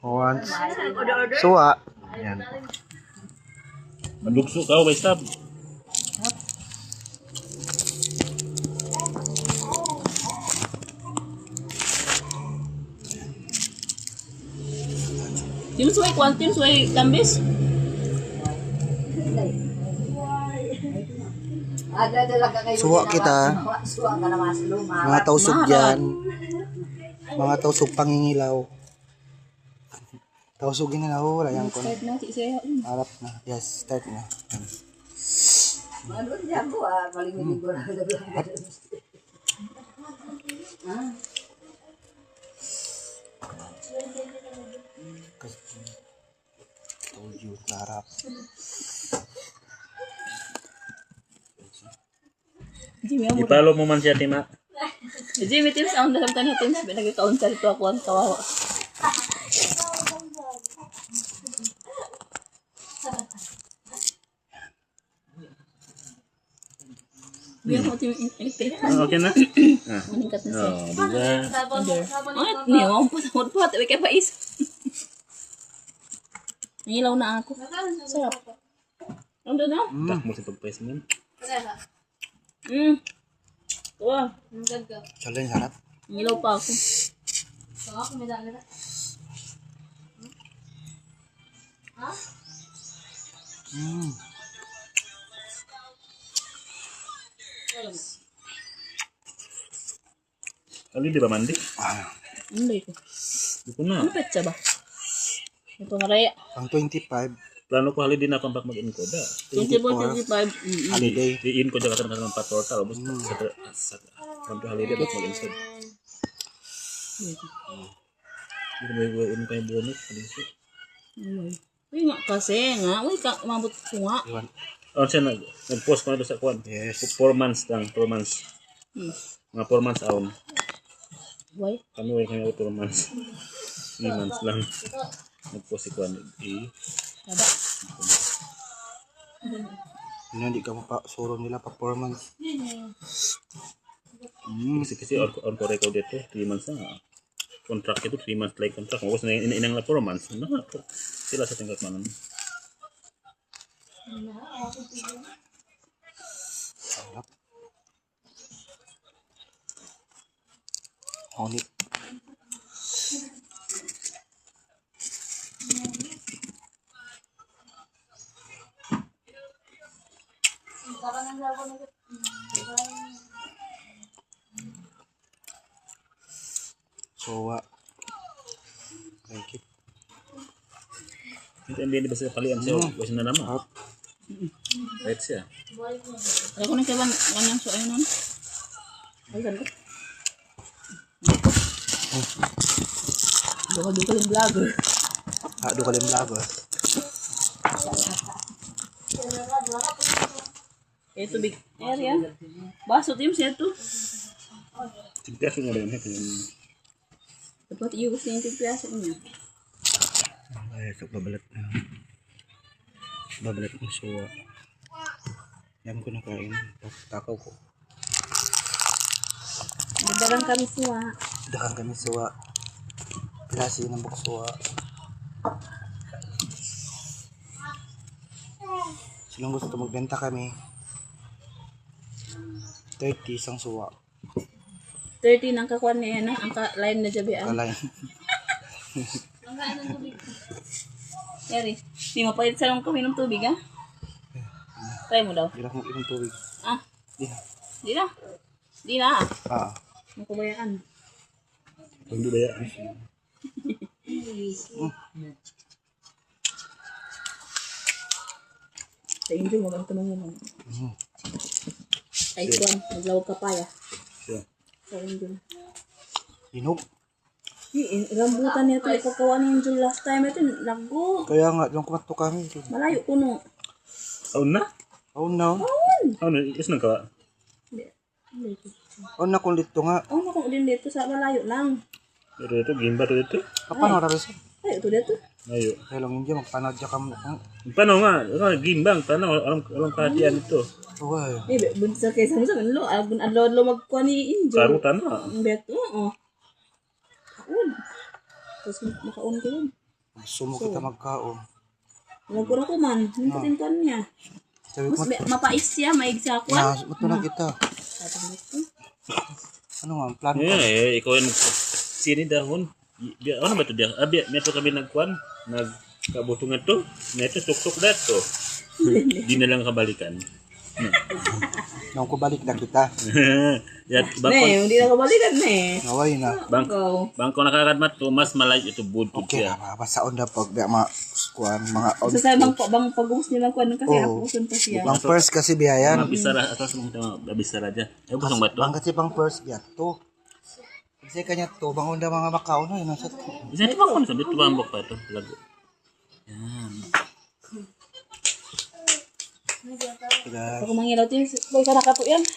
Once. Suwa. Yan. Mandugso ka, may stop. Tim suway kambis. Suwa kita. Mga tausog dyan. Mga tausog pangingilaw. Tausog na wala yan ko. Start na, siya. Harap na. Yes, start na. Ano diyan ko maling ko na. Told you, harap. Jimmy, ang Ipalo mo man siya, Tima. Jimmy, Tim, sound na samtan na Tim. Nag-count sa ito ako ang kawawa. Biar mo Tim, Okay na? meningkat na siya. Oh, diba? Ay, niyo, ang pat, wala kaya pais. Nangilaw na ako. Sarap. Ano na? Tak mo sa pagpais mo. Wah, Challenge harap. nangilaw pa ako. Kali di ba mandi? Hindi ko. Di ko na. Ano petsa ba? Ito maraya. Pang 25, Plano ko hali din na pag mag-encode. 24, 25. holiday. I-in ko dyan kasi ng patortal. Tapos sa kanto hali din at mag-encode. Hindi ko may kayo bonus. Uy nga kasi nga. Uy, mabot ko nga. Iwan. Oh, siya nag-post ko na doon sa kuwan. Yes. 4 months lang, 4 months. Mga 4 months aon. Why? Kami way kami 4 months. 3 months lang. Nag-post si kuwan. Ada. Hindi ka suro nila performance. Kasi on ko record dito, 3 months na. Contract itu 3 months like contract. Tapos na inang na 4 months. Sila sa tingkat manon. Sarap. Honey. Suwa. Thank you. Hindi ba siya kalian siya? Kasi na naman. Right siya. Ako na kaban kanyang so ayun nun. Ayun ko. Duka yung vlogger. Doon ka lang vlogger. Ito big area. Baso Tim siya to. Tigpiaso nga rin. Dapat iubos na yung tigpiaso niya. Ay, ito babalat na. Babalat ng suwa. Yan ko nakain. Takaw ko. Nagdagang kami suwa. Dahan kami suwa. Klase ng buksuwa. Silang gusto magbenta kami. 30 isang suwa. 30 nang kakuan niya na. Ang line na jabian. Kalain. Eri, di mo pa sa lang kami ng tubig ha? Try mo daw. Hindi na akong inom tubig. Ah, Di na. di na. Di na. Ah. Makubayaan. Hindi ba yan? Sa inyo mo lang tanong mo. Ay, kuan. Naglawag ka pa ya. Siya. Sa inyo. Inog. Rambutan niya ito. Ipagkawa niya yung last time. Ito, lago. Kaya nga, lang kumato kami. Malayo kuno. Oh na? Oh no. Oh na? Is nang ka? Oh na kung dito nga. Oh, nakong din dito sa malayo lang. Pero ito, gimba to dito. Paano raras? Ay, ito dito. Ayo. Kaya lang hindi magpanad dyan kami. Paano nga? Gimbang, tanong, alam kahatian ito. Uy. Eh, bunsa kay sa kanlo. Adlaw magkuan ni Injo. Karutan na. Ang bet, oo. Kaon. Tapos makaon ko yun. Sumo kita magkaon. Nagkura ko man. Hintutin ko niya. Sabi ko, Mas mapais siya, maig siya ako. nasabot mo na kita. Ano nga, ang plan ko? Ikaw yung sini dahon. Ano ba ito dia? Meto kami nagkuan, nagkabutungan to. Meto tuk-tuk na to. Di na lang kabalikan. Nung ko balik na kita. Yan, Hindi na kabalikan Naway na. bangko nakakadmat to, mas malayo ito budtod Okay, siya. mabasaon na pag mga kuan, mga So sa bang pag-ubos nilang kuan kasi hapuson pa siya. Bang first kasi biyayan. Mga bisara, atas mga bisara dyan. Ay, busong ba ito? Bang kasi pang first biya to. Kasi kanya to, bang unda mga Macau na yun. Nasa Isa ito ba kung sabi ito bambok pa ito? Lago. Yan. Sila. Ako mangilaw tin, boy ka nakato yan.